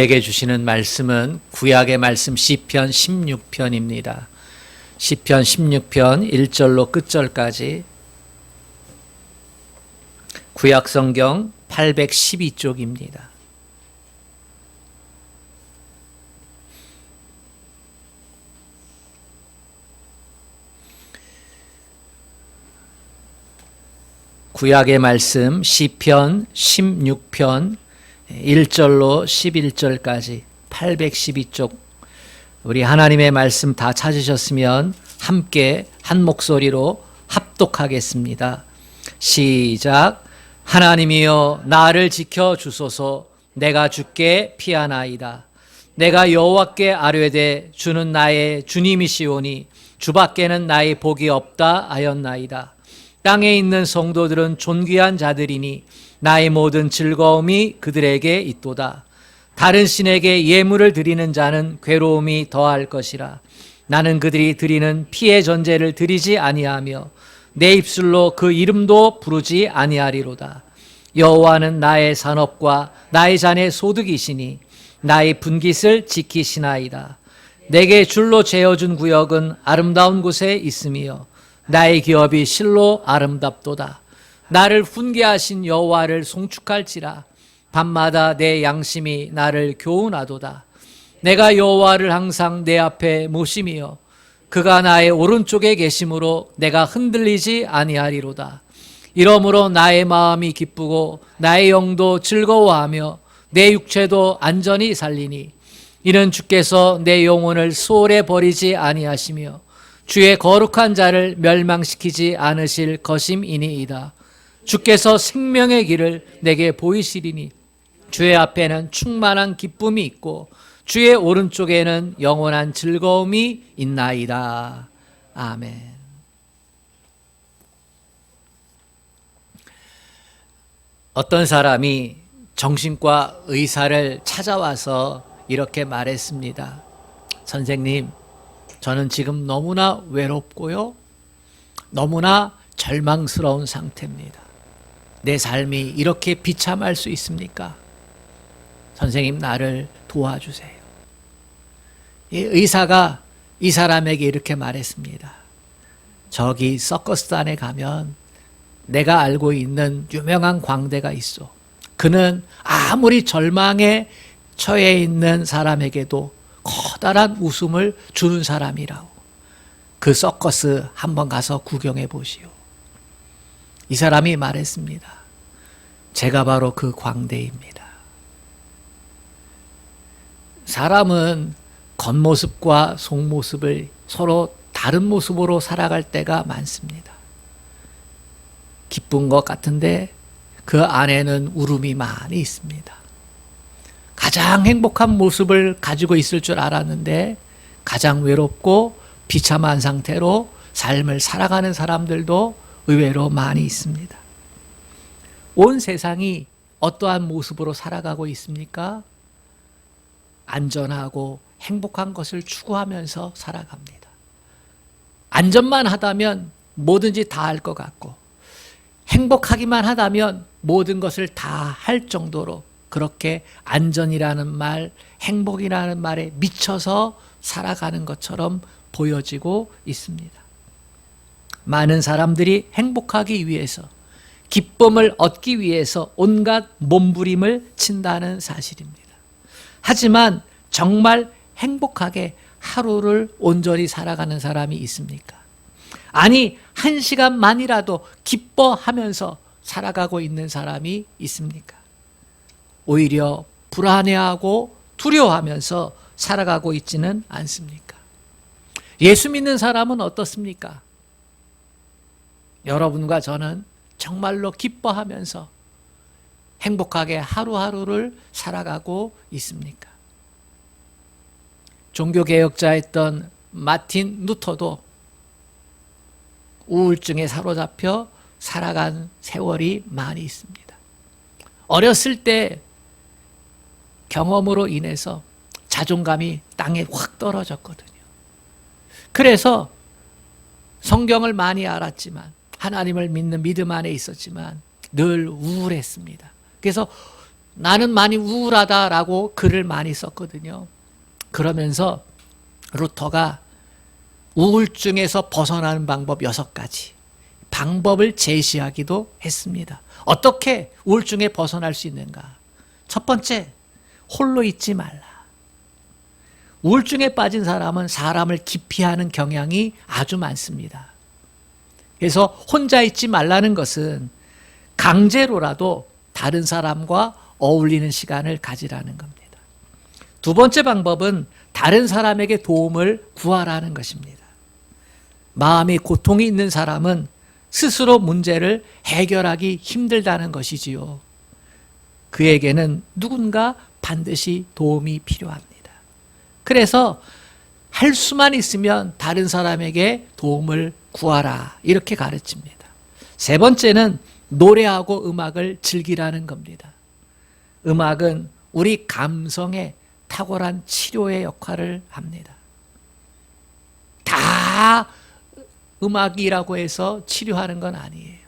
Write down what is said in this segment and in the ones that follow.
우리에게 주시는 말씀은 구약의 말씀 시편 16편입니다. 시편 16편 1절로 끝절까지 구약 성경 812쪽입니다. 구약의 말씀 시편 16편 1절로 11절까지 812쪽, 우리 하나님의 말씀 다 찾으셨으면 함께 한 목소리로 합독하겠습니다. 시작. 하나님이여 나를 지켜주소서. 내가 주께 피하나이다. 내가 여호와께 아뢰되 주는 나의 주님이시오니 주밖에는 나의 복이 없다 하였나이다. 땅에 있는 성도들은 존귀한 자들이니 나의 모든 즐거움이 그들에게 있도다. 다른 신에게 예물을 드리는 자는 괴로움이 더할 것이라. 나는 그들이 드리는 피의 전제를 드리지 아니하며 내 입술로 그 이름도 부르지 아니하리로다. 여호와는 나의 산업과 나의 잔의 소득이시니 나의 분깃을 지키시나이다. 내게 줄로 재어준 구역은 아름다운 곳에 있으며 나의 기업이 실로 아름답도다. 나를 훈계하신 여호와를 송축할지라. 밤마다 내 양심이 나를 교훈하도다. 내가 여호와를 항상 내 앞에 모심이여 그가 나의 오른쪽에 계심으로 내가 흔들리지 아니하리로다. 이러므로 나의 마음이 기쁘고 나의 영도 즐거워하며 내 육체도 안전히 살리니 이는 주께서 내 영혼을 수월에 버리지 아니하시며 주의 거룩한 자를 멸망시키지 않으실 것임이니이다. 주께서 생명의 길을 내게 보이시리니 주의 앞에는 충만한 기쁨이 있고 주의 오른쪽에는 영원한 즐거움이 있나이다. 아멘. 어떤 사람이 정신과 의사를 찾아와서 이렇게 말했습니다. 선생님, 저는 지금 너무나 외롭고요, 너무나 절망스러운 상태입니다. 내 삶이 이렇게 비참할 수 있습니까? 선생님, 나를 도와주세요. 이 의사가 이 사람에게 이렇게 말했습니다. 저기 서커스단에 가면 내가 알고 있는 유명한 광대가 있어. 그는 아무리 절망에 처해 있는 사람에게도 커다란 웃음을 주는 사람이라고. 그 서커스 한번 가서 구경해 보시오. 이 사람이 말했습니다. 제가 바로 그 광대입니다. 사람은 겉모습과 속모습을 서로 다른 모습으로 살아갈 때가 많습니다. 기쁜 것 같은데 그 안에는 울음이 많이 있습니다. 가장 행복한 모습을 가지고 있을 줄 알았는데 가장 외롭고 비참한 상태로 삶을 살아가는 사람들도 의외로 많이 있습니다. 온 세상이 어떠한 모습으로 살아가고 있습니까? 안전하고 행복한 것을 추구하면서 살아갑니다. 안전만 하다면 뭐든지 다 할 것 같고, 행복하기만 하다면 모든 것을 다 할 정도로 그렇게 안전이라는 말, 행복이라는 말에 미쳐서 살아가는 것처럼 보여지고 있습니다. 많은 사람들이 행복하기 위해서, 기쁨을 얻기 위해서 온갖 몸부림을 친다는 사실입니다. 하지만 정말 행복하게 하루를 온전히 살아가는 사람이 있습니까? 아니, 한 시간만이라도 기뻐하면서 살아가고 있는 사람이 있습니까? 오히려 불안해하고 두려워하면서 살아가고 있지는 않습니까? 예수 믿는 사람은 어떻습니까? 여러분과 저는 정말로 기뻐하면서 행복하게 하루하루를 살아가고 있습니까? 종교개혁자였던 마틴 루터도 우울증에 사로잡혀 살아간 세월이 많이 있습니다. 어렸을 때 경험으로 인해서 자존감이 땅에 확 떨어졌거든요. 그래서 성경을 많이 알았지만, 하나님을 믿는 믿음 안에 있었지만 늘 우울했습니다. 그래서 나는 많이 우울하다라고 글을 많이 썼거든요. 그러면서 루터가 우울증에서 벗어나는 방법 6가지 방법을 제시하기도 했습니다. 어떻게 우울증에 벗어날 수 있는가? 첫 번째, 홀로 있지 말라. 우울증에 빠진 사람은 사람을 기피하는 경향이 아주 많습니다. 그래서 혼자 있지 말라는 것은 강제로라도 다른 사람과 어울리는 시간을 가지라는 겁니다. 두 번째 방법은 다른 사람에게 도움을 구하라는 것입니다. 마음이 고통이 있는 사람은 스스로 문제를 해결하기 힘들다는 것이지요. 그에게는 누군가 반드시 도움이 필요합니다. 그래서 할 수만 있으면 다른 사람에게 도움을 구하라, 이렇게 가르칩니다. 세 번째는 노래하고 음악을 즐기라는 겁니다. 음악은 우리 감성에 탁월한 치료의 역할을 합니다. 다 음악이라고 해서 치료하는 건 아니에요.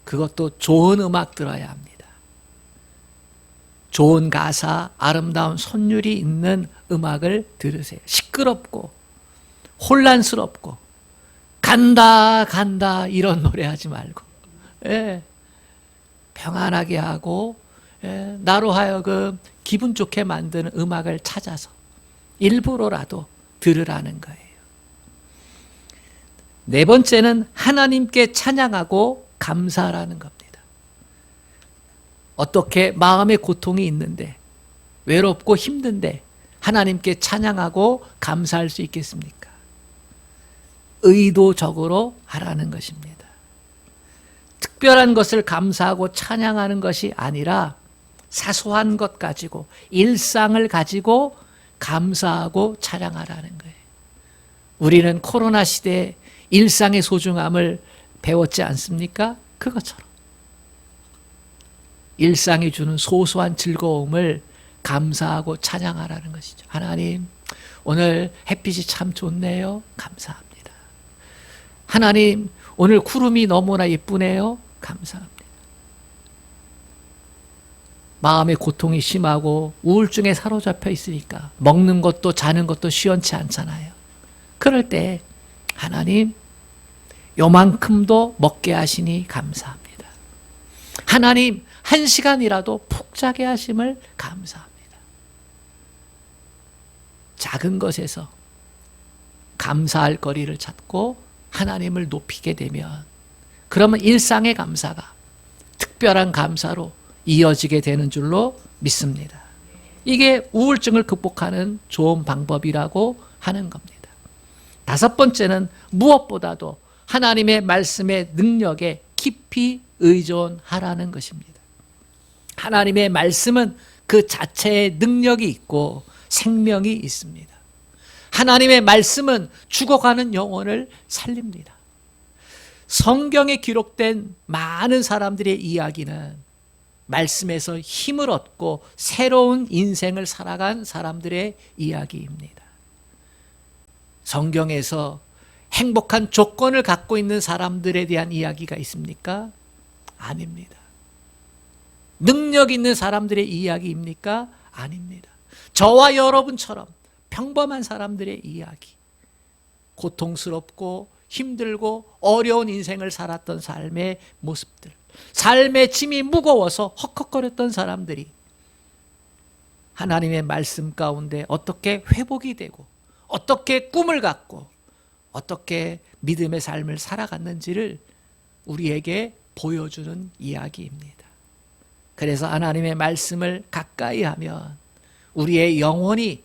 그것도 좋은 음악 들어야 합니다. 좋은 가사, 아름다운 선율이 있는 음악을 들으세요. 시끄럽고 혼란스럽고 간다 간다 이런 노래 하지 말고, 예, 평안하게 하고, 예, 나로 하여금 기분 좋게 만드는 음악을 찾아서 일부러라도 들으라는 거예요. 네 번째는 하나님께 찬양하고 감사하라는 겁니다. 어떻게 마음의 고통이 있는데, 외롭고 힘든데 하나님께 찬양하고 감사할 수 있겠습니까? 의도적으로 하라는 것입니다. 특별한 것을 감사하고 찬양하는 것이 아니라 사소한 것 가지고, 일상을 가지고 감사하고 찬양하라는 거예요. 우리는 코로나 시대에 일상의 소중함을 배웠지 않습니까? 그것처럼 일상이 주는 소소한 즐거움을 감사하고 찬양하라는 것이죠. 하나님, 오늘 햇빛이 참 좋네요. 감사합니다. 하나님, 오늘 구름이 너무나 예쁘네요. 감사합니다. 마음의 고통이 심하고 우울증에 사로잡혀 있으니까 먹는 것도 자는 것도 시원치 않잖아요. 그럴 때 하나님, 요만큼도 먹게 하시니 감사합니다. 하나님, 1시간이라도 푹 자게 하심을 감사합니다. 작은 것에서 감사할 거리를 찾고 하나님을 높이게 되면, 그러면 일상의 감사가 특별한 감사로 이어지게 되는 줄로 믿습니다. 이게 우울증을 극복하는 좋은 방법이라고 하는 겁니다. 다섯 번째는 무엇보다도 하나님의 말씀의 능력에 깊이 의존하라는 것입니다. 하나님의 말씀은 그 자체의 능력이 있고 생명이 있습니다. 하나님의 말씀은 죽어가는 영혼을 살립니다. 성경에 기록된 많은 사람들의 이야기는 말씀에서 힘을 얻고 새로운 인생을 살아간 사람들의 이야기입니다. 성경에서 행복한 조건을 갖고 있는 사람들에 대한 이야기가 있습니까? 아닙니다. 능력 있는 사람들의 이야기입니까? 아닙니다. 저와 여러분처럼 평범한 사람들의 이야기, 고통스럽고 힘들고 어려운 인생을 살았던 삶의 모습들, 삶의 짐이 무거워서 헉헉거렸던 사람들이 하나님의 말씀 가운데 어떻게 회복이 되고, 어떻게 꿈을 갖고, 어떻게 믿음의 삶을 살아갔는지를 우리에게 보여주는 이야기입니다. 그래서 하나님의 말씀을 가까이 하면 우리의 영혼이,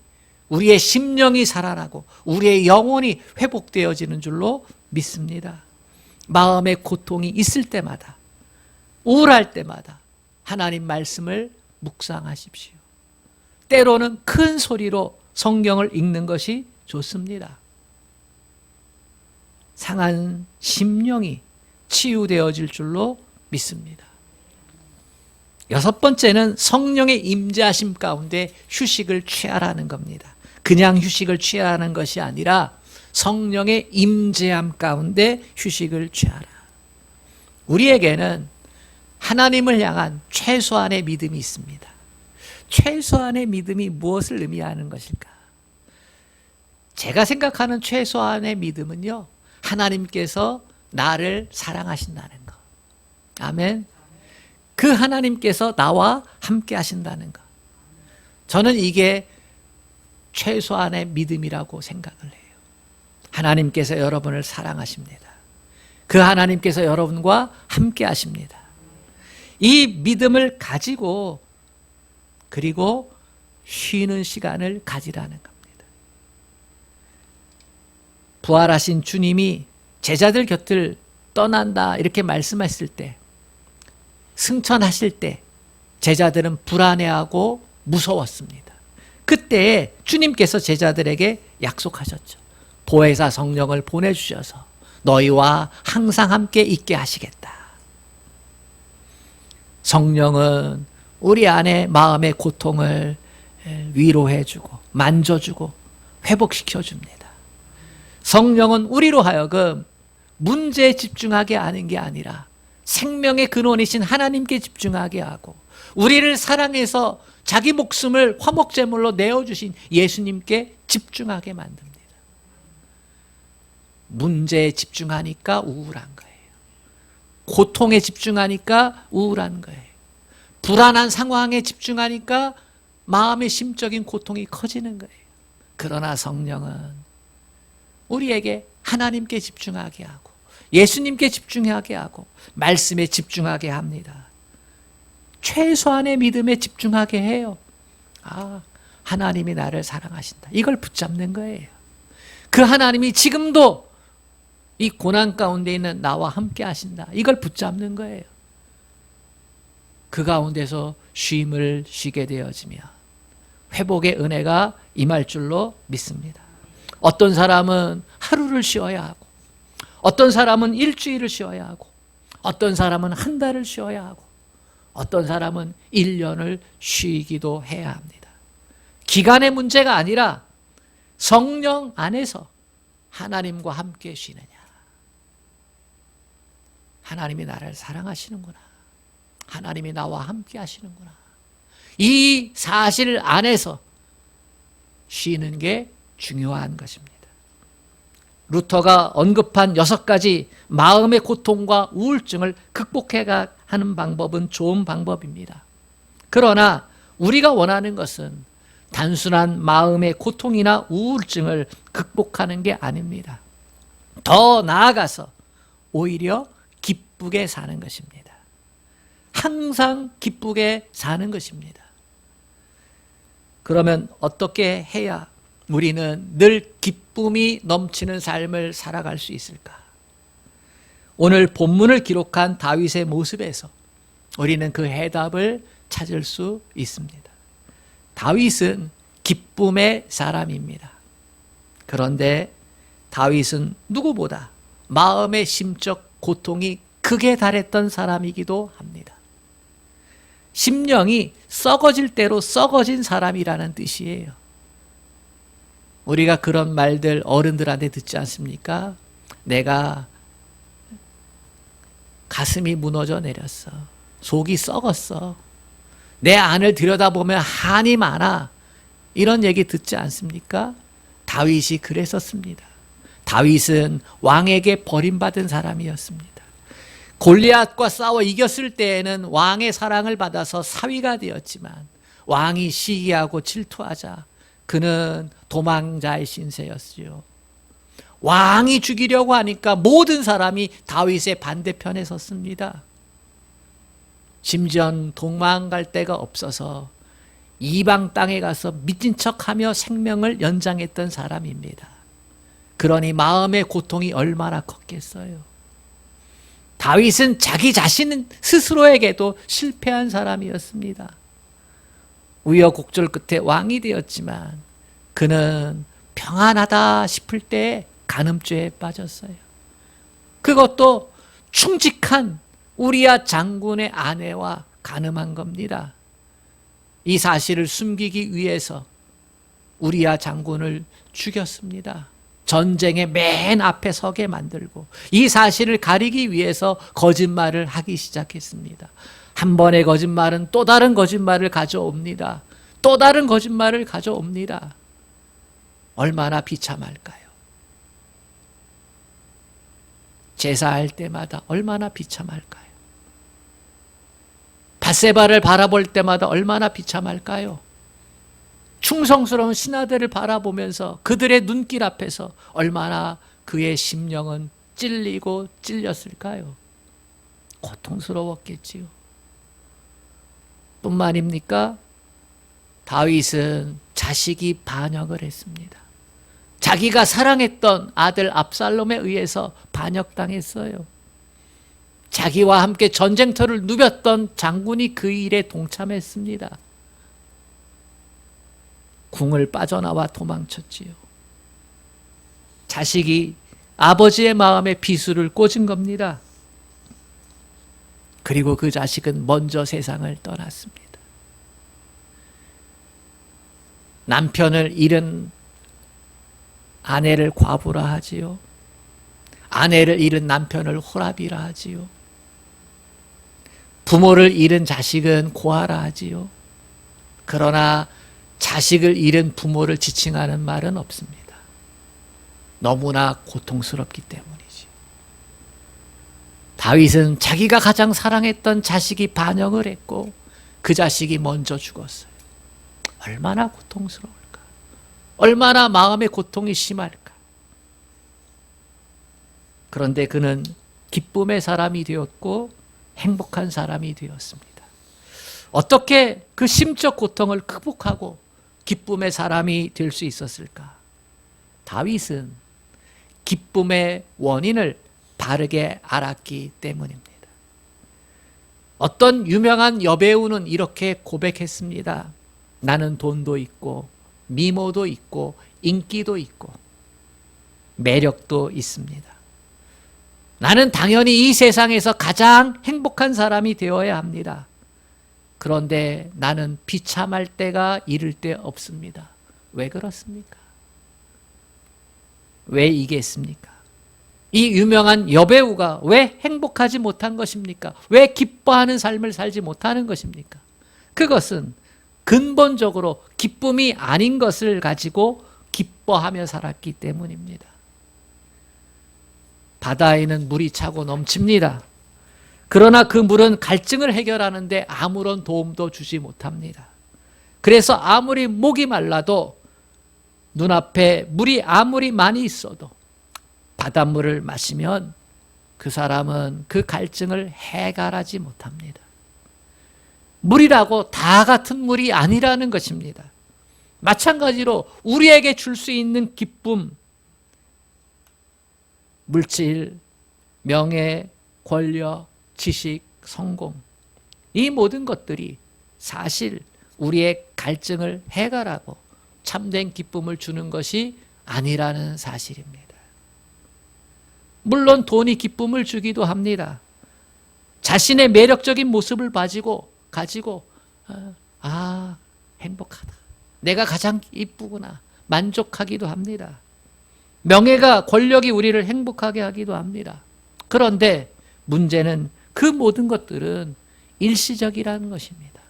우리의 심령이 살아나고 우리의 영혼이 회복되어지는 줄로 믿습니다. 마음의 고통이 있을 때마다, 우울할 때마다 하나님 말씀을 묵상하십시오. 때로는 큰 소리로 성경을 읽는 것이 좋습니다. 상한 심령이 치유되어질 줄로 믿습니다. 여섯 번째는 성령의 임재하심 가운데 휴식을 취하라는 겁니다. 그냥 휴식을 취하라는 것이 아니라 성령의 임재함 가운데 휴식을 취하라. 우리에게는 하나님을 향한 최소한의 믿음이 있습니다. 최소한의 믿음이 무엇을 의미하는 것일까? 제가 생각하는 최소한의 믿음은요, 하나님께서 나를 사랑하신다는 것. 아멘. 그 하나님께서 나와 함께 하신다는 것. 저는 이게 최소한의 믿음이라고 생각을 해요. 하나님께서 여러분을 사랑하십니다. 그 하나님께서 여러분과 함께 하십니다. 이 믿음을 가지고 그리고 쉬는 시간을 가지라는 겁니다. 부활하신 주님이 제자들 곁을 떠난다 이렇게 말씀하실 때, 승천하실 때 제자들은 불안해하고 무서웠습니다. 그때 주님께서 제자들에게 약속하셨죠. 보혜사 성령을 보내주셔서 너희와 항상 함께 있게 하시겠다. 성령은 우리 안에 마음의 고통을 위로해주고 만져주고 회복시켜줍니다. 성령은 우리로 하여금 문제에 집중하게 하는 게 아니라 생명의 근원이신 하나님께 집중하게 하고 우리를 사랑해서 자기 목숨을 화목제물로 내어주신 예수님께 집중하게 만듭니다. 문제에 집중하니까 우울한 거예요. 고통에 집중하니까 우울한 거예요. 불안한 상황에 집중하니까 마음의 심적인 고통이 커지는 거예요. 그러나 성령은 우리에게 하나님께 집중하게 하고 예수님께 집중하게 하고 말씀에 집중하게 합니다. 최소한의 믿음에 집중하게 해요. 아, 하나님이 나를 사랑하신다. 이걸 붙잡는 거예요. 그 하나님이 지금도 이 고난 가운데 있는 나와 함께 하신다. 이걸 붙잡는 거예요. 그 가운데서 쉼을 쉬게 되어지며 회복의 은혜가 임할 줄로 믿습니다. 어떤 사람은 하루를 쉬어야 하고 어떤 사람은 일주일을 쉬어야 하고 어떤 사람은 한 달을 쉬어야 하고 어떤 사람은 1년을 쉬기도 해야 합니다. 기간의 문제가 아니라 성령 안에서 하나님과 함께 쉬느냐. 하나님이 나를 사랑하시는구나. 하나님이 나와 함께 하시는구나. 이 사실 안에서 쉬는 게 중요한 것입니다. 루터가 언급한 6가지 마음의 고통과 우울증을 극복해가 하는 방법은 좋은 방법입니다. 그러나 우리가 원하는 것은 단순한 마음의 고통이나 우울증을 극복하는 게 아닙니다. 더 나아가서 오히려 기쁘게 사는 것입니다. 항상 기쁘게 사는 것입니다. 그러면 어떻게 해야 우리는 늘 기쁨이 넘치는 삶을 살아갈 수 있을까? 오늘 본문을 기록한 다윗의 모습에서 우리는 그 해답을 찾을 수 있습니다. 다윗은 기쁨의 사람입니다. 그런데 다윗은 누구보다 마음의 심적 고통이 극에 달했던 사람이기도 합니다. 심령이 썩어질 대로 썩어진 사람이라는 뜻이에요. 우리가 그런 말들 어른들한테 듣지 않습니까? 내가 가슴이 무너져 내렸어. 속이 썩었어. 내 안을 들여다보면 한이 많아. 이런 얘기 듣지 않습니까? 다윗이 그랬었습니다. 다윗은 왕에게 버림받은 사람이었습니다. 골리앗과 싸워 이겼을 때에는 왕의 사랑을 받아서 사위가 되었지만 왕이 시기하고 질투하자 그는 도망자의 신세였지요. 왕이 죽이려고 하니까 모든 사람이 다윗의 반대편에 섰습니다. 심지어 도망갈 데가 없어서 이방 땅에 가서 미친 척하며 생명을 연장했던 사람입니다. 그러니 마음의 고통이 얼마나 컸겠어요. 다윗은 자기 자신 스스로에게도 실패한 사람이었습니다. 우여곡절 끝에 왕이 되었지만 그는 평안하다 싶을 때 간음죄에 빠졌어요. 그것도 충직한 우리야 장군의 아내와 간음한 겁니다. 이 사실을 숨기기 위해서 우리야 장군을 죽였습니다. 전쟁의 맨 앞에 서게 만들고 이 사실을 가리기 위해서 거짓말을 하기 시작했습니다. 한 번의 거짓말은 또 다른 거짓말을 가져옵니다. 또 다른 거짓말을 가져옵니다. 얼마나 비참할까요? 제사할 때마다 얼마나 비참할까요? 밧세바를 바라볼 때마다 얼마나 비참할까요? 충성스러운 신하들을 바라보면서 그들의 눈길 앞에서 얼마나 그의 심령은 찔리고 찔렸을까요? 고통스러웠겠지요. 뿐만입니까? 다윗은 자식이 반역을 했습니다. 자기가 사랑했던 아들 압살롬에 의해서 반역당했어요. 자기와 함께 전쟁터를 누볐던 장군이 그 일에 동참했습니다. 궁을 빠져나와 도망쳤지요. 자식이 아버지의 마음에 비수를 꽂은 겁니다. 그리고 그 자식은 먼저 세상을 떠났습니다. 남편을 잃은 아내를 과부라 하지요. 아내를 잃은 남편을 호랍이라 하지요. 부모를 잃은 자식은 고아라 하지요. 그러나 자식을 잃은 부모를 지칭하는 말은 없습니다. 너무나 고통스럽기 때문이지. 다윗은 자기가 가장 사랑했던 자식이 반역을 했고 그 자식이 먼저 죽었어요. 얼마나 고통스러울까? 얼마나 마음의 고통이 심할까? 그런데 그는 기쁨의 사람이 되었고 행복한 사람이 되었습니다. 어떻게 그 심적 고통을 극복하고 기쁨의 사람이 될 수 있었을까? 다윗은 기쁨의 원인을 바르게 알았기 때문입니다. 어떤 유명한 여배우는 이렇게 고백했습니다. 나는 돈도 있고 미모도 있고 인기도 있고 매력도 있습니다. 나는 당연히 이 세상에서 가장 행복한 사람이 되어야 합니다. 그런데 나는 비참할 때가 이를 데 없습니다. 왜 그렇습니까? 왜 이겠습니까? 이 유명한 여배우가 왜 행복하지 못한 것입니까? 왜 기뻐하는 삶을 살지 못하는 것입니까? 그것은 근본적으로 기쁨이 아닌 것을 가지고 기뻐하며 살았기 때문입니다. 바다에는 물이 차고 넘칩니다. 그러나 그 물은 갈증을 해결하는데 아무런 도움도 주지 못합니다. 그래서 아무리 목이 말라도 눈앞에 물이 아무리 많이 있어도 바닷물을 마시면 그 사람은 그 갈증을 해결하지 못합니다. 물이라고 다 같은 물이 아니라는 것입니다. 마찬가지로 우리에게 줄 수 있는 기쁨, 물질, 명예, 권력, 지식, 성공, 이 모든 것들이 사실 우리의 갈증을 해결하고 참된 기쁨을 주는 것이 아니라는 사실입니다. 물론 돈이 기쁨을 주기도 합니다. 자신의 매력적인 모습을 가지고 행복하다. 내가 가장 이쁘구나. 만족하기도 합니다. 명예가 권력이 우리를 행복하게 하기도 합니다. 그런데 문제는 그 모든 것들은 일시적이라는 것입니다.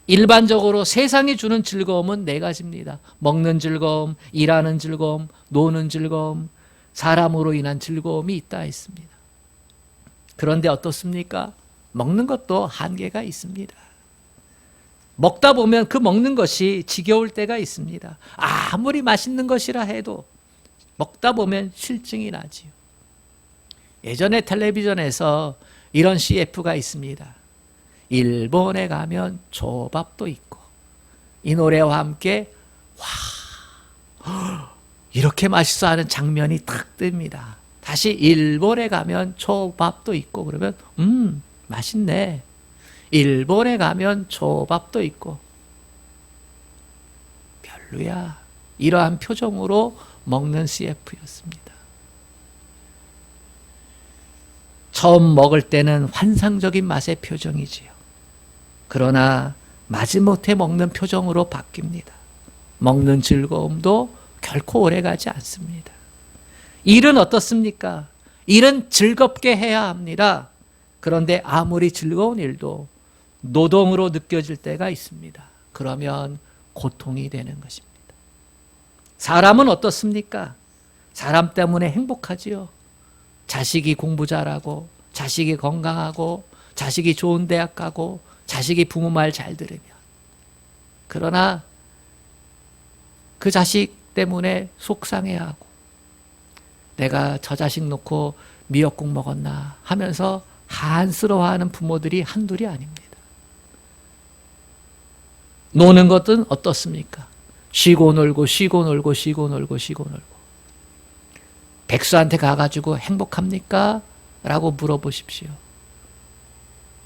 일반적으로 세상이 주는 즐거움은 네 가지입니다. 먹는 즐거움, 일하는 즐거움, 노는 즐거움, 사람으로 인한 즐거움이 있다 했습니다. 그런데 어떻습니까? 먹는 것도 한계가 있습니다. 먹다 보면 그 먹는 것이 지겨울 때가 있습니다. 아무리 맛있는 것이라 해도 먹다 보면 실증이 나지요. 예전에 텔레비전에서 이런 CF가 있습니다. 일본에 가면 초밥도 있고 이 노래와 함께 와 이렇게 맛있어 하는 장면이 탁 뜹니다. 다시 일본에 가면 초밥도 있고 그러면 맛있네. 일본에 가면 초밥도 있고 별로야. 이러한 표정으로 먹는 CF였습니다. 처음 먹을 때는 환상적인 맛의 표정이지요. 그러나 마지못해 먹는 표정으로 바뀝니다. 먹는 즐거움도 결코 오래가지 않습니다. 일은 어떻습니까? 일은 즐겁게 해야 합니다. 그런데 아무리 즐거운 일도 노동으로 느껴질 때가 있습니다. 그러면 고통이 되는 것입니다. 사람은 어떻습니까? 사람 때문에 행복하지요. 자식이 공부 잘하고, 자식이 건강하고, 자식이 좋은 대학 가고, 자식이 부모 말 잘 들으면. 그러나 그 자식 때문에 속상해하고, 내가 저 자식 놓고 미역국 먹었나 하면서 한스러워하는 부모들이 한둘이 아닙니다. 노는 것은 어떻습니까? 쉬고 놀고 쉬고 놀고 쉬고 놀고 쉬고 놀고. 백수한테 가가지고 행복합니까? 라고 물어보십시오.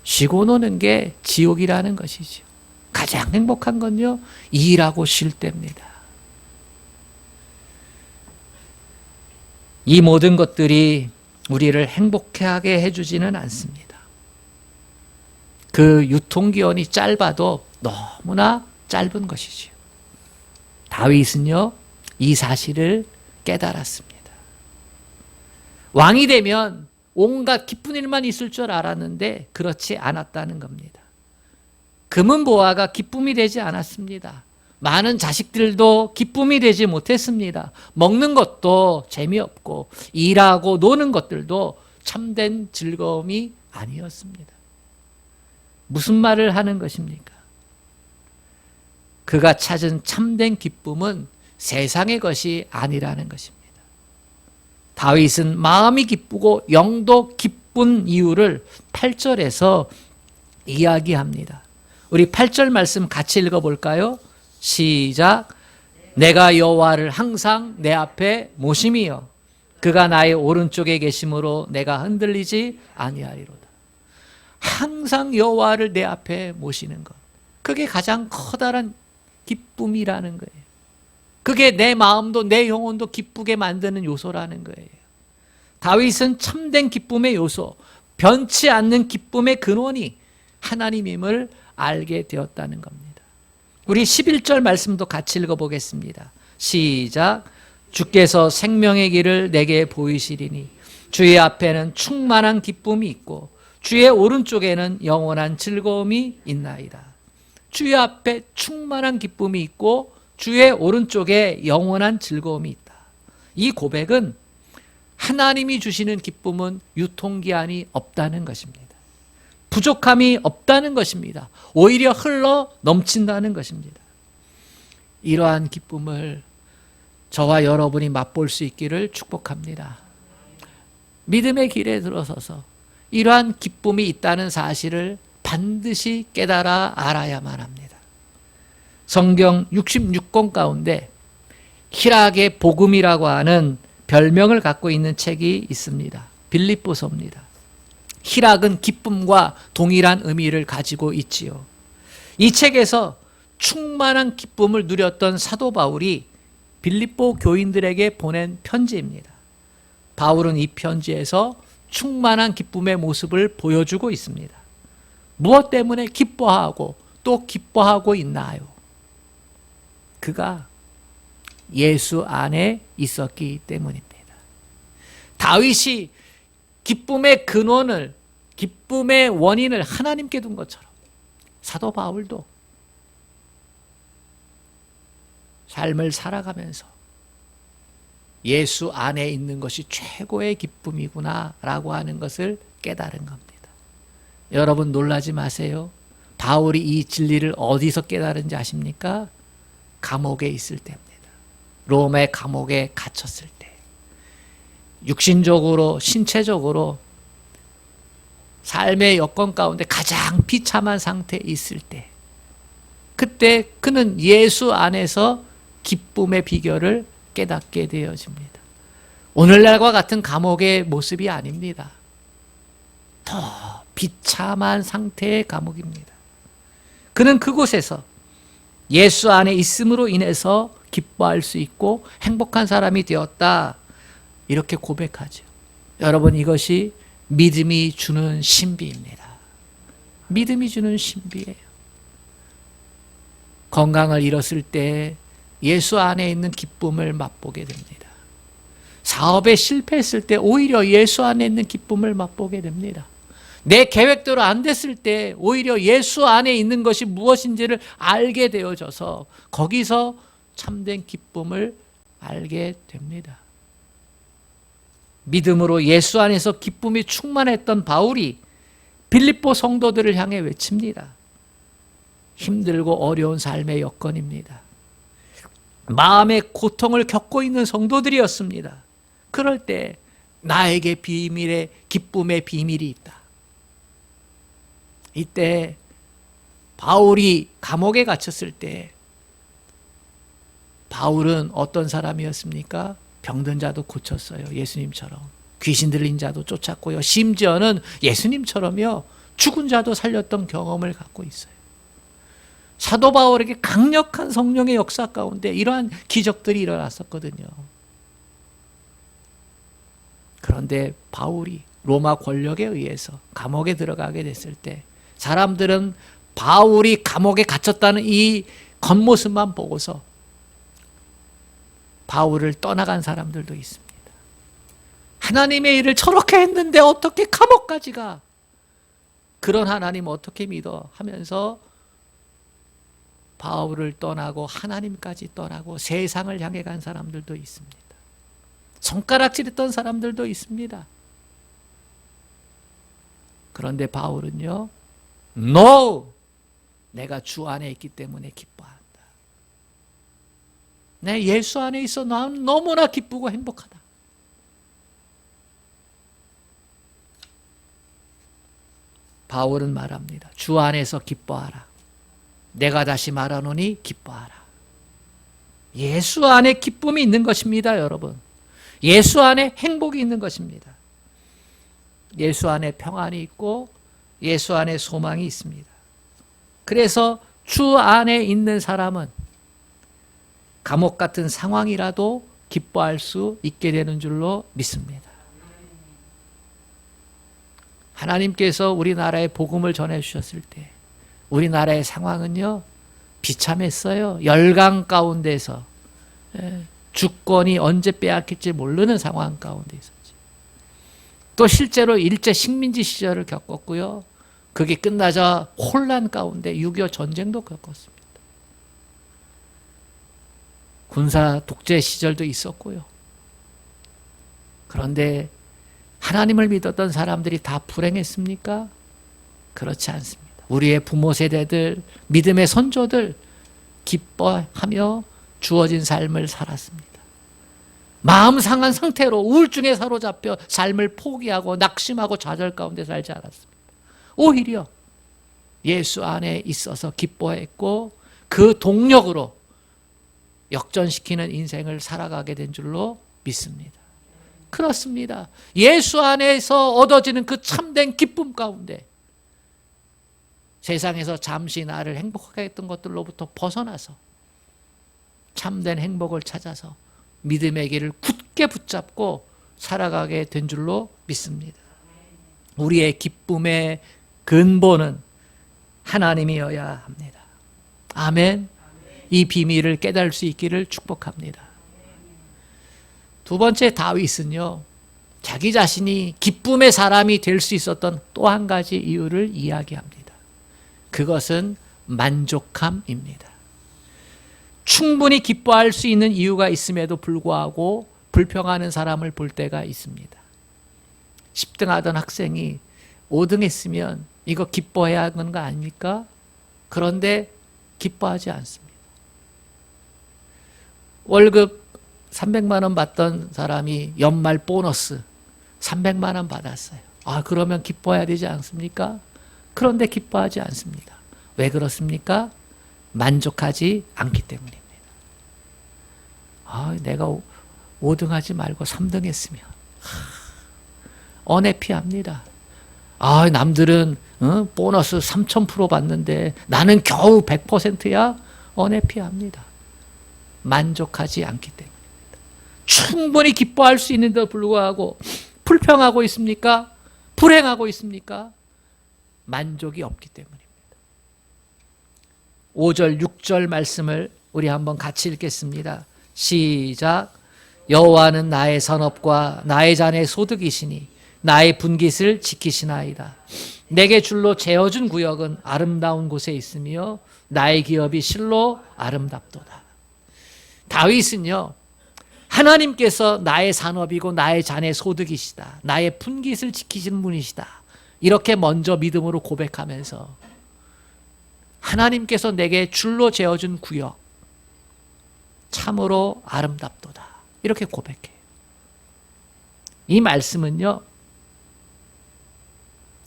쉬고 노는 게 지옥이라는 것이죠. 가장 행복한 건요, 일하고 쉴 때입니다. 이 모든 것들이 우리를 행복하게 해주지는 않습니다. 그 유통기한이 짧아도 너무나 짧은 것이지요. 다윗은요, 이 사실을 깨달았습니다. 왕이 되면 온갖 기쁜 일만 있을 줄 알았는데 그렇지 않았다는 겁니다. 금은 보화가 기쁨이 되지 않았습니다. 많은 자식들도 기쁨이 되지 못했습니다. 먹는 것도 재미없고 일하고 노는 것들도 참된 즐거움이 아니었습니다. 무슨 말을 하는 것입니까? 그가 찾은 참된 기쁨은 세상의 것이 아니라는 것입니다. 다윗은 마음이 기쁘고 영도 기쁜 이유를 8절에서 이야기합니다. 우리 8절 말씀 같이 읽어볼까요? 시작. 내가 여호와를 항상 내 앞에 모심이여 그가 나의 오른쪽에 계심으로 내가 흔들리지 아니하리로다. 항상 여호와를 내 앞에 모시는 것, 그게 가장 커다란 기쁨이라는 거예요. 그게 내 마음도 내 영혼도 기쁘게 만드는 요소라는 거예요. 다윗은 참된 기쁨의 요소, 변치 않는 기쁨의 근원이 하나님임을 알게 되었다는 겁니다. 우리 11절 말씀도 같이 읽어보겠습니다. 시작. 주께서 생명의 길을 내게 보이시리니 주의 앞에는 충만한 기쁨이 있고 주의 오른쪽에는 영원한 즐거움이 있나이다. 주의 앞에 충만한 기쁨이 있고 주의 오른쪽에 영원한 즐거움이 있다. 이 고백은 하나님이 주시는 기쁨은 유통기한이 없다는 것입니다. 부족함이 없다는 것입니다. 오히려 흘러 넘친다는 것입니다. 이러한 기쁨을 저와 여러분이 맛볼 수 있기를 축복합니다. 믿음의 길에 들어서서 이러한 기쁨이 있다는 사실을 반드시 깨달아 알아야만 합니다. 성경 66권 가운데 희락의 복음이라고 하는 별명을 갖고 있는 책이 있습니다. 빌립보서입니다. 희락은 기쁨과 동일한 의미를 가지고 있지요. 이 책에서 충만한 기쁨을 누렸던 사도 바울이 빌립보 교인들에게 보낸 편지입니다. 바울은 이 편지에서 충만한 기쁨의 모습을 보여주고 있습니다. 무엇 때문에 기뻐하고 또 기뻐하고 있나요? 그가 예수 안에 있었기 때문입니다. 다윗이 기쁨의 근원을, 기쁨의 원인을 하나님께 둔 것처럼 사도 바울도 삶을 살아가면서 예수 안에 있는 것이 최고의 기쁨이구나 라고 하는 것을 깨달은 겁니다. 여러분 놀라지 마세요. 바울이 이 진리를 어디서 깨달은지 아십니까? 감옥에 있을 때입니다. 롬의 감옥에 갇혔을 때. 육신적으로, 신체적으로 삶의 여건 가운데 가장 비참한 상태에 있을 때, 그때 그는 예수 안에서 기쁨의 비결을 깨닫게 되어집니다. 오늘날과 같은 감옥의 모습이 아닙니다. 더 비참한 상태의 감옥입니다. 그는 그곳에서 예수 안에 있음으로 인해서 기뻐할 수 있고 행복한 사람이 되었다, 이렇게 고백하죠. 여러분, 이것이 믿음이 주는 신비입니다. 믿음이 주는 신비예요. 건강을 잃었을 때 예수 안에 있는 기쁨을 맛보게 됩니다. 사업에 실패했을 때 오히려 예수 안에 있는 기쁨을 맛보게 됩니다. 내 계획대로 안 됐을 때 오히려 예수 안에 있는 것이 무엇인지를 알게 되어져서 거기서 참된 기쁨을 알게 됩니다. 믿음으로 예수 안에서 기쁨이 충만했던 바울이 빌립보 성도들을 향해 외칩니다. 힘들고 어려운 삶의 여건입니다. 마음의 고통을 겪고 있는 성도들이었습니다. 그럴 때 나에게 비밀의 기쁨의 비밀이 있다. 이때 바울이 감옥에 갇혔을 때 바울은 어떤 사람이었습니까? 병든 자도 고쳤어요. 예수님처럼. 귀신 들린 자도 쫓았고요. 심지어는 예수님처럼요. 죽은 자도 살렸던 경험을 갖고 있어요. 사도 바울에게 강력한 성령의 역사 가운데 이러한 기적들이 일어났었거든요. 그런데 바울이 로마 권력에 의해서 감옥에 들어가게 됐을 때 사람들은 바울이 감옥에 갇혔다는 이 겉모습만 보고서 바울을 떠나간 사람들도 있습니다. 하나님의 일을 저렇게 했는데 어떻게 감옥까지 가? 그런 하나님 어떻게 믿어? 하면서 바울을 떠나고 하나님까지 떠나고 세상을 향해 간 사람들도 있습니다. 손가락질했던 사람들도 있습니다. 그런데 바울은요, No! 내가 주 안에 있기 때문에 기뻐한다. 내 예수 안에 있어 난 너무나 기쁘고 행복하다. 바울은 말합니다. 주 안에서 기뻐하라. 내가 다시 말하노니 기뻐하라. 예수 안에 기쁨이 있는 것입니다, 여러분. 예수 안에 행복이 있는 것입니다. 예수 안에 평안이 있고 예수 안에 소망이 있습니다. 그래서 주 안에 있는 사람은 감옥 같은 상황이라도 기뻐할 수 있게 되는 줄로 믿습니다. 하나님께서 우리나라에 복음을 전해주셨을 때 우리나라의 상황은요, 비참했어요. 열강 가운데서 주권이 언제 빼앗길지 모르는 상황 가운데 있었지. 또 실제로 일제 식민지 시절을 겪었고요. 그게 끝나자 혼란 가운데 6.25 전쟁도 겪었습니다. 군사 독재 시절도 있었고요. 그런데 하나님을 믿었던 사람들이 다 불행했습니까? 그렇지 않습니다. 우리의 부모 세대들, 믿음의 선조들 기뻐하며 주어진 삶을 살았습니다. 마음 상한 상태로 우울증에 사로잡혀 삶을 포기하고 낙심하고 좌절 가운데 살지 않았습니다. 오히려 예수 안에 있어서 기뻐했고 그 동력으로 역전시키는 인생을 살아가게 된 줄로 믿습니다. 그렇습니다. 예수 안에서 얻어지는 그 참된 기쁨 가운데 세상에서 잠시 나를 행복하게 했던 것들로부터 벗어나서 참된 행복을 찾아서 믿음의 길을 굳게 붙잡고 살아가게 된 줄로 믿습니다. 우리의 기쁨의 근본은 하나님이어야 합니다. 아멘. 이 비밀을 깨달을 수 있기를 축복합니다. 두 번째, 다윗은요, 자기 자신이 기쁨의 사람이 될 수 있었던 또 한 가지 이유를 이야기합니다. 그것은 만족함입니다. 충분히 기뻐할 수 있는 이유가 있음에도 불구하고 불평하는 사람을 볼 때가 있습니다. 10등 하던 학생이 5등 했으면 이거 기뻐해야 하는 거 아닙니까? 그런데 기뻐하지 않습니다. 월급 300만 원 받던 사람이 연말 보너스 300만 원 받았어요. 아, 그러면 기뻐해야 되지 않습니까? 그런데 기뻐하지 않습니다. 왜 그렇습니까? 만족하지 않기 때문입니다. 아, 내가 5등 하지 말고 3등 했으면. 언해피합니다. 아, 남들은 보너스 3000% 받는데 나는 겨우 100%야? 언해피합니다. 만족하지 않기 때문입니다. 충분히 기뻐할 수 있는데도 불구하고 불평하고 있습니까? 불행하고 있습니까? 만족이 없기 때문입니다. 5절, 6절 말씀을 우리 한번 같이 읽겠습니다. 시작. 여호와는 나의 산업과 나의 잔의 소득이시니 나의 분깃을 지키시나이다. 내게 줄로 재어준 구역은 아름다운 곳에 있으며 나의 기업이 실로 아름답도다. 다윗은요, 하나님께서 나의 산업이고 나의 잔의 소득이시다. 나의 분깃을 지키시는 분이시다. 이렇게 먼저 믿음으로 고백하면서 하나님께서 내게 줄로 재어준 구역 참으로 아름답도다. 이렇게 고백해요. 이 말씀은요,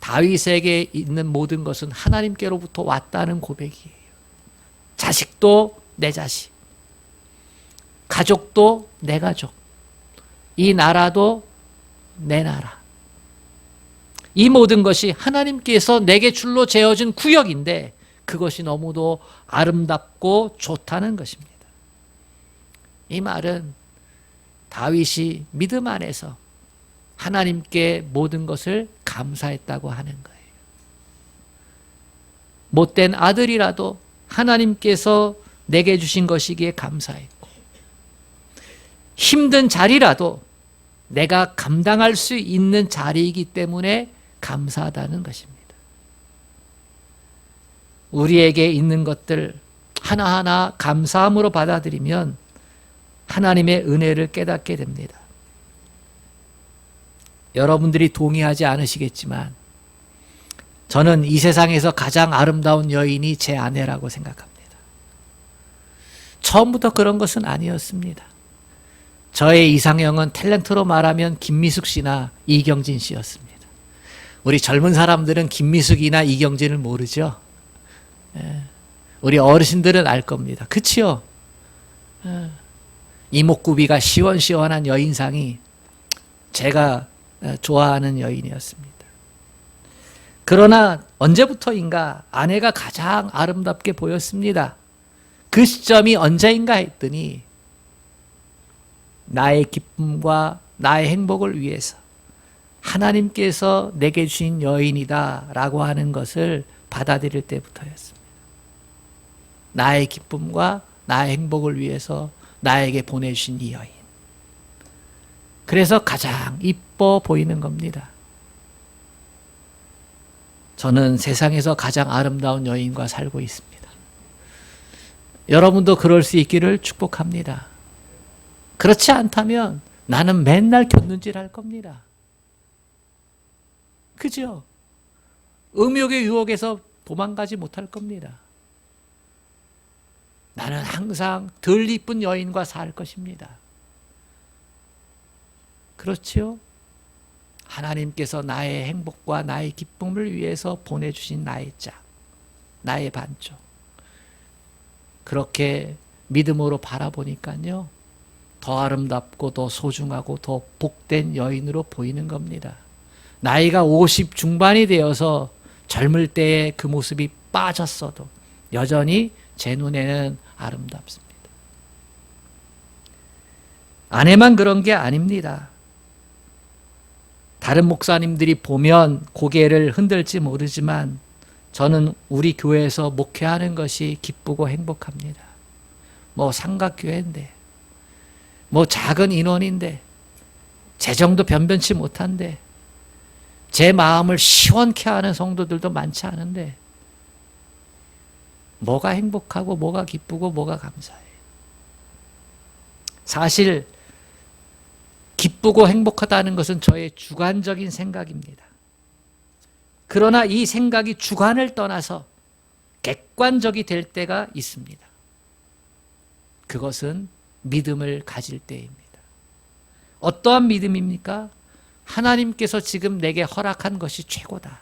다윗에게 있는 모든 것은 하나님께로부터 왔다는 고백이에요. 자식도 내 자식, 가족도 내 가족, 이 나라도 내 나라. 이 모든 것이 하나님께서 내게 줄로 재어준 구역인데 그것이 너무도 아름답고 좋다는 것입니다. 이 말은 다윗이 믿음 안에서 하나님께 모든 것을 감사했다고 하는 거예요. 못된 아들이라도 하나님께서 내게 주신 것이기에 감사했고, 힘든 자리라도 내가 감당할 수 있는 자리이기 때문에 감사하다는 것입니다. 우리에게 있는 것들 하나하나 감사함으로 받아들이면 하나님의 은혜를 깨닫게 됩니다. 여러분들이 동의하지 않으시겠지만 저는 이 세상에서 가장 아름다운 여인이 제 아내라고 생각합니다. 처음부터 그런 것은 아니었습니다. 저의 이상형은 탤런트로 말하면 김미숙 씨나 이경진 씨였습니다. 우리 젊은 사람들은 김미숙이나 이경진을 모르죠. 우리 어르신들은 알 겁니다. 그치요? 이목구비가 시원시원한 여인상이 제가 좋아하는 여인이었습니다. 그러나 언제부터인가 아내가 가장 아름답게 보였습니다. 그 시점이 언제인가 했더니 나의 기쁨과 나의 행복을 위해서 하나님께서 내게 주신 여인이다 라고 하는 것을 받아들일 때부터였습니다. 나의 기쁨과 나의 행복을 위해서 나에게 보내주신 이 여인. 그래서 가장 이뻐 보이는 겁니다. 저는 세상에서 가장 아름다운 여인과 살고 있습니다. 여러분도 그럴 수 있기를 축복합니다. 그렇지 않다면 나는 맨날 곁눈질할 겁니다. 그죠? 음욕의 유혹에서 도망가지 못할 겁니다. 나는 항상 덜 이쁜 여인과 살 것입니다. 그렇지요? 하나님께서 나의 행복과 나의 기쁨을 위해서 보내주신 나의 짝, 나의 반쪽. 그렇게 믿음으로 바라보니까요, 더 아름답고 더 소중하고 더 복된 여인으로 보이는 겁니다. 나이가 50 중반이 되어서 젊을 때의 그 모습이 빠졌어도 여전히 제 눈에는 아름답습니다. 아내만 그런 게 아닙니다. 다른 목사님들이 보면 고개를 흔들지 모르지만 저는 우리 교회에서 목회하는 것이 기쁘고 행복합니다. 뭐 삼각교회인데, 뭐 작은 인원인데, 재정도 변변치 못한데, 제 마음을 시원케 하는 성도들도 많지 않은데 뭐가 행복하고 뭐가 기쁘고 뭐가 감사해. 사실 기쁘고 행복하다는 것은 저의 주관적인 생각입니다. 그러나 이 생각이 주관을 떠나서 객관적이 될 때가 있습니다. 그것은 믿음을 가질 때입니다. 어떠한 믿음입니까? 하나님께서 지금 내게 허락한 것이 최고다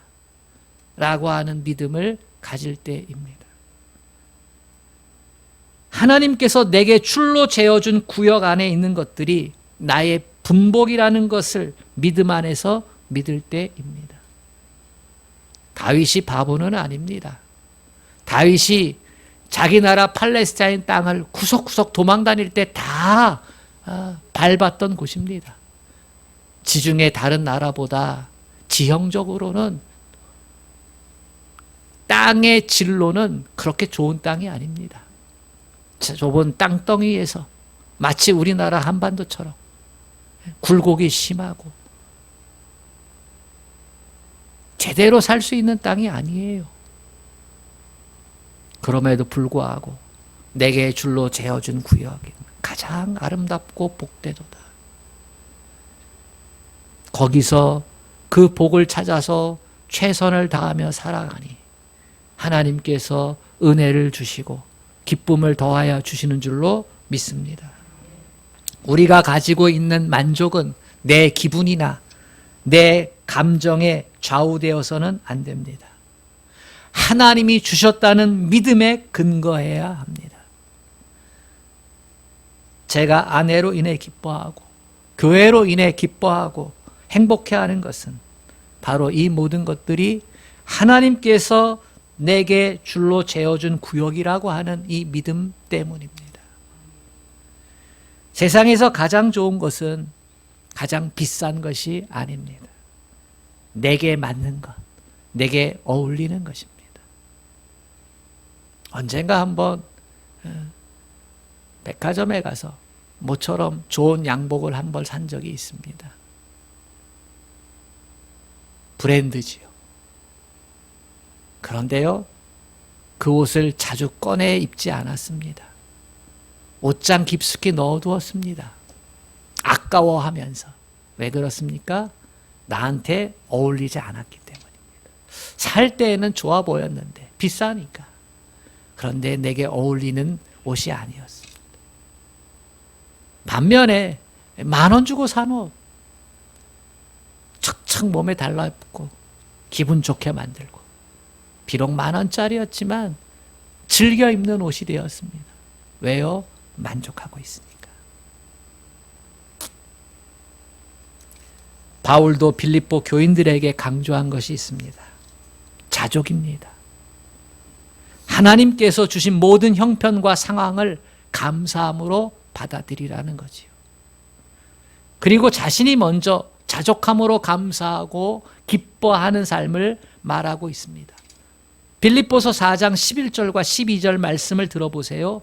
라고 하는 믿음을 가질 때입니다. 하나님께서 내게 줄로 재어준 구역 안에 있는 것들이 나의 분복이라는 것을 믿음 안에서 믿을 때입니다. 다윗이 바보는 아닙니다. 다윗이 자기 나라 팔레스타인 땅을 구석구석 도망 다닐 때 다 밟았던 곳입니다. 지중해 다른 나라보다 지형적으로는 땅의 질로는 그렇게 좋은 땅이 아닙니다. 좁은 땅덩이에서 마치 우리나라 한반도처럼 굴곡이 심하고 제대로 살 수 있는 땅이 아니에요. 그럼에도 불구하고 내게 줄로 재어준 구역이 가장 아름답고 복되도다. 거기서 그 복을 찾아서 최선을 다하며 살아가니 하나님께서 은혜를 주시고 기쁨을 더하여 주시는 줄로 믿습니다. 우리가 가지고 있는 만족은 내 기분이나 내 감정에 좌우되어서는 안 됩니다. 하나님이 주셨다는 믿음에 근거해야 합니다. 제가 아내로 인해 기뻐하고 교회로 인해 기뻐하고 행복해하는 것은 바로 이 모든 것들이 하나님께서 내게 줄로 재어준 구역이라고 하는 이 믿음 때문입니다. 세상에서 가장 좋은 것은 가장 비싼 것이 아닙니다. 내게 맞는 것, 내게 어울리는 것입니다. 언젠가 한번 백화점에 가서 모처럼 좋은 양복을 한 벌 산 적이 있습니다. 브랜드지요. 그런데요, 그 옷을 자주 꺼내 입지 않았습니다. 옷장 깊숙이 넣어두었습니다. 아까워하면서. 왜 그렇습니까? 나한테 어울리지 않았기 때문입니다. 살 때에는 좋아 보였는데 비싸니까. 그런데 내게 어울리는 옷이 아니었습니다. 반면에 10,000원 주고 산 옷, 척척 몸에 달라붙고 기분 좋게 만들고 비록 10,000원짜리였지만 즐겨 입는 옷이 되었습니다. 왜요? 만족하고 있으니까. 바울도 빌립보 교인들에게 강조한 것이 있습니다. 자족입니다. 하나님께서 주신 모든 형편과 상황을 감사함으로 받아들이라는 거지요. 그리고 자신이 먼저 자족함으로 감사하고 기뻐하는 삶을 말하고 있습니다. 빌립보서 4장 11절과 12절 말씀을 들어보세요.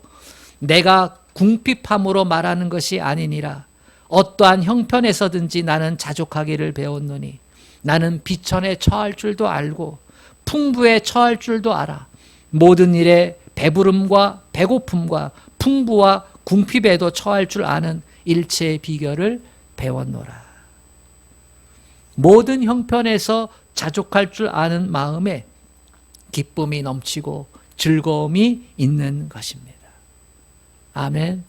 내가 궁핍함으로 말하는 것이 아니니라. 어떠한 형편에서든지 나는 자족하기를 배웠노니 나는 비천에 처할 줄도 알고 풍부에 처할 줄도 알아. 모든 일에 배부름과 배고픔과 풍부와 궁핍에도 처할 줄 아는 일체의 비결을 배웠노라. 모든 형편에서 자족할 줄 아는 마음에 기쁨이 넘치고 즐거움이 있는 것입니다. 아멘.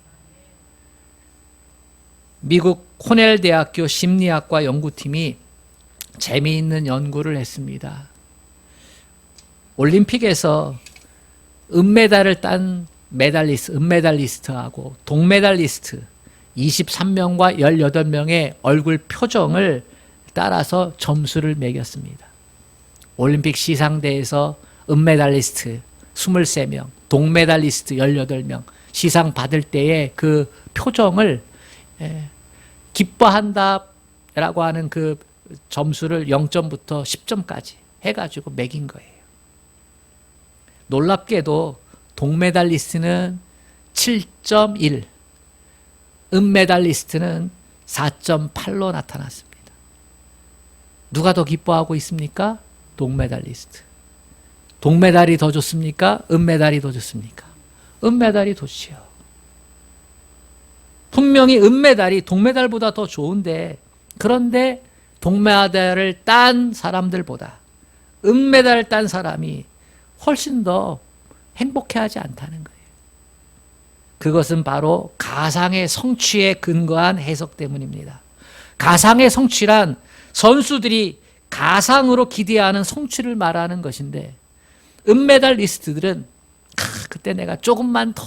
미국 코넬 대학교 심리학과 연구팀이 재미있는 연구를 했습니다. 올림픽에서 은메달을 딴 은메달리스트하고 동메달리스트 23명과 18명의 얼굴 표정을 따라서 점수를 매겼습니다. 올림픽 시상대에서 은메달리스트 23명, 동메달리스트 18명 시상 받을 때의 그 표정을 기뻐한다라고 하는 그 점수를 0점부터 10점까지 해가지고 매긴 거예요. 놀랍게도 동메달리스트는 7.1, 은메달리스트는 4.8로 나타났습니다. 누가 더 기뻐하고 있습니까? 동메달리스트. 동메달이 더 좋습니까? 은메달이 더 좋습니까? 은메달이 좋지요. 분명히 은메달이 동메달보다 더 좋은데, 그런데 동메달을 딴 사람들보다 은메달을 딴 사람이 훨씬 더 행복해하지 않다는 거예요. 그것은 바로 가상의 성취에 근거한 해석 때문입니다. 가상의 성취란 선수들이 가상으로 기대하는 성취를 말하는 것인데, 은메달리스트들은 그때 내가 조금만 더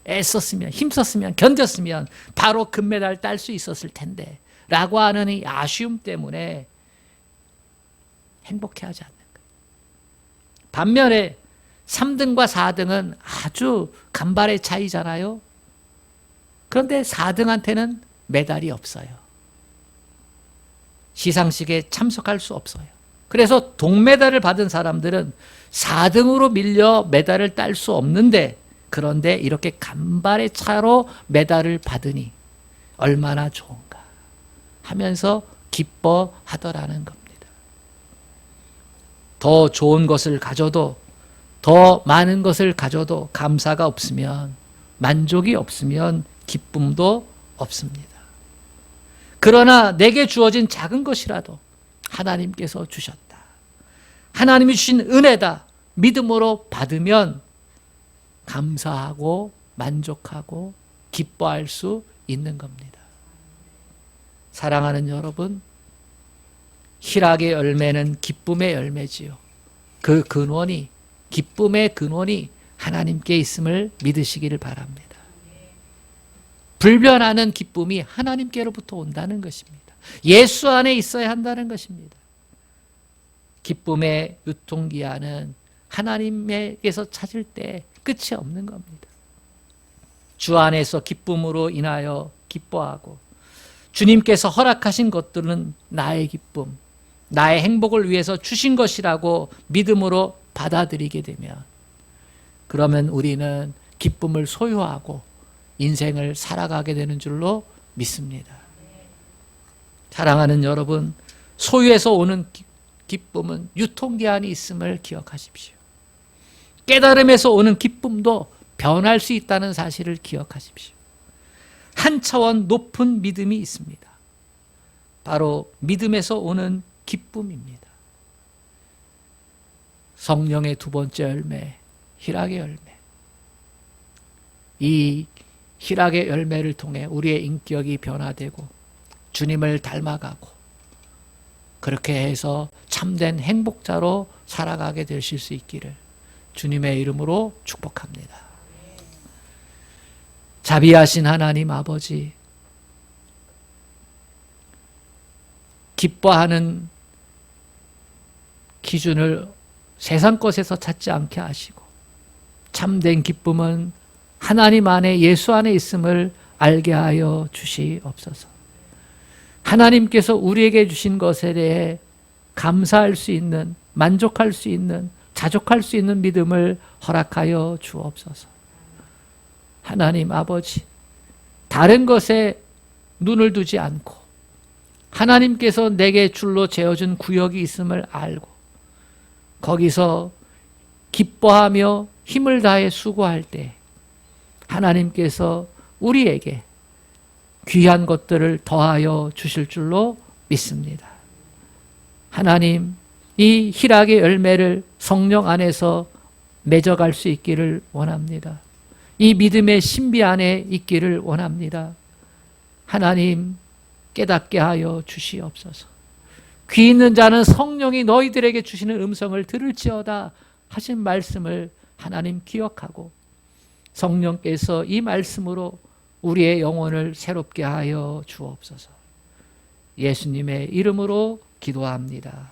애썼으면, 힘썼으면, 견뎠으면 바로 금메달 딸 수 있었을 텐데 라고 하는 이 아쉬움 때문에 행복해하지 않는 거예요. 반면에 3등과 4등은 아주 간발의 차이잖아요. 그런데 4등한테는 메달이 없어요. 시상식에 참석할 수 없어요. 그래서 동메달을 받은 사람들은 4등으로 밀려 메달을 딸 수 없는데, 그런데 이렇게 간발의 차로 메달을 받으니 얼마나 좋은가 하면서 기뻐하더라는 겁니다. 더 좋은 것을 가져도, 더 많은 것을 가져도 감사가 없으면, 만족이 없으면 기쁨도 없습니다. 그러나 내게 주어진 작은 것이라도 하나님께서 주셨다, 하나님이 주신 은혜다, 믿음으로 받으면 감사하고 만족하고 기뻐할 수 있는 겁니다. 사랑하는 여러분, 희락의 열매는 기쁨의 열매지요. 그 근원이, 기쁨의 근원이 하나님께 있음을 믿으시기를 바랍니다. 불변하는 기쁨이 하나님께로부터 온다는 것입니다. 예수 안에 있어야 한다는 것입니다. 기쁨의 유통기한은 하나님에게서 찾을 때 끝이 없는 겁니다. 주 안에서 기쁨으로 인하여 기뻐하고, 주님께서 허락하신 것들은 나의 기쁨, 나의 행복을 위해서 주신 것이라고 믿음으로 받아들이게 되면, 그러면 우리는 기쁨을 소유하고 인생을 살아가게 되는 줄로 믿습니다. 사랑하는 여러분, 소유에서 오는 기쁨은 유통기한이 있음을 기억하십시오. 깨달음에서 오는 기쁨도 변할 수 있다는 사실을 기억하십시오. 한 차원 높은 믿음이 있습니다. 바로 믿음에서 오는 기쁨입니다. 성령의 두 번째 열매, 희락의 열매. 이 희락의 열매를 통해 우리의 인격이 변화되고 주님을 닮아가고, 그렇게 해서 참된 행복자로 살아가게 되실 수 있기를 주님의 이름으로 축복합니다. 자비하신 하나님 아버지, 기뻐하는 기준을 세상 것에서 찾지 않게 하시고, 참된 기쁨은 하나님 안에, 예수 안에 있음을 알게 하여 주시옵소서. 하나님께서 우리에게 주신 것에 대해 감사할 수 있는, 만족할 수 있는, 자족할 수 있는 믿음을 허락하여 주옵소서. 하나님 아버지, 다른 것에 눈을 두지 않고 하나님께서 내게 줄로 재어준 구역이 있음을 알고 거기서 기뻐하며 힘을 다해 수고할 때 하나님께서 우리에게 귀한 것들을 더하여 주실 줄로 믿습니다. 하나님, 이 희락의 열매를 성령 안에서 맺어갈 수 있기를 원합니다. 이 믿음의 신비 안에 있기를 원합니다. 하나님, 깨닫게 하여 주시옵소서. 귀 있는 자는 성령이 너희들에게 주시는 음성을 들을지어다 하신 말씀을 하나님 기억하고, 성령께서 이 말씀으로 우리의 영혼을 새롭게 하여 주옵소서. 예수님의 이름으로 기도합니다.